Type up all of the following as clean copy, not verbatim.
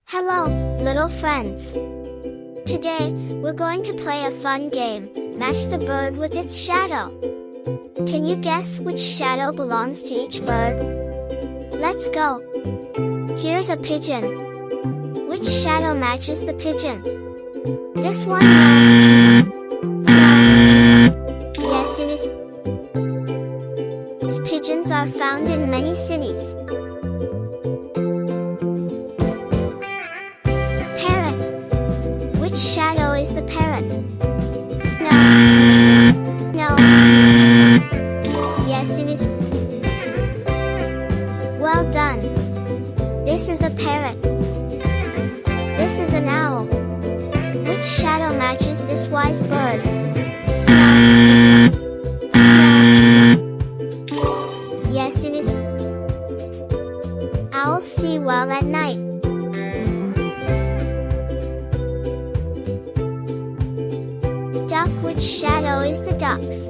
Hello, little friends. Today, we're going to play a fun game, match the bird with its shadow. Can you guess which shadow belongs to each bird? Let's go. Here's a pigeon. Which shadow matches the pigeon? This one? No. Yes, it is. Pigeons are found in many cities. Which shadow is the parrot? No. No. Yes, it is. Well done. This is a parrot. This is an owl. Which shadow matches this wise bird? No. Yes, it is. Owls see well at night. Which shadow is the duck's?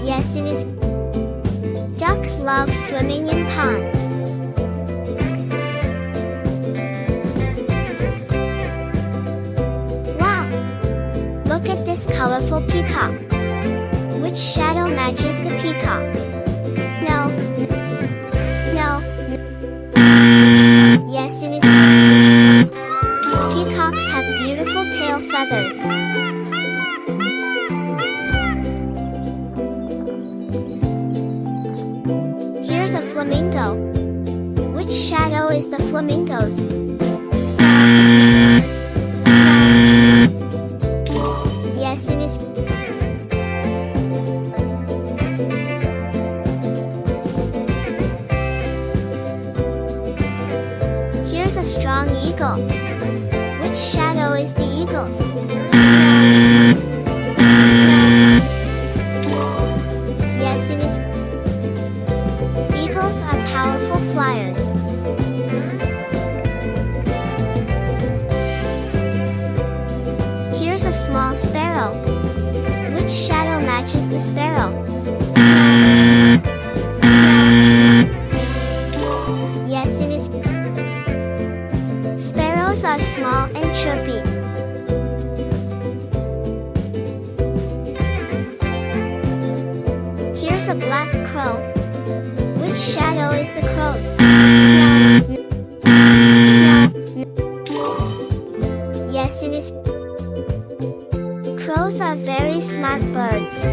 Yes, it is. Ducks love swimming in ponds. Wow! Look at this colorful peacock. Which shadow matches the peacock? No. No. Yes, it is. Peacocks have beautiful tail feathers. Here's a flamingo. Which shadow is the flamingo's? Yes, it is. Here's a strong eagle. Which shadow is the eagle's? Yes, it is. Eagles are powerful flyers. Here's a small sparrow. Which shadow matches the sparrow? Yes, it is. Sparrows are small and chirpy. Here's a black crow. Which shadow is the crow's? No. Yes, it is. Crows are very smart birds.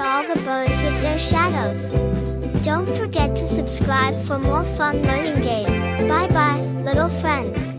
All the birds with their shadows. Don't forget to subscribe for more fun learning games. Bye bye, little friends.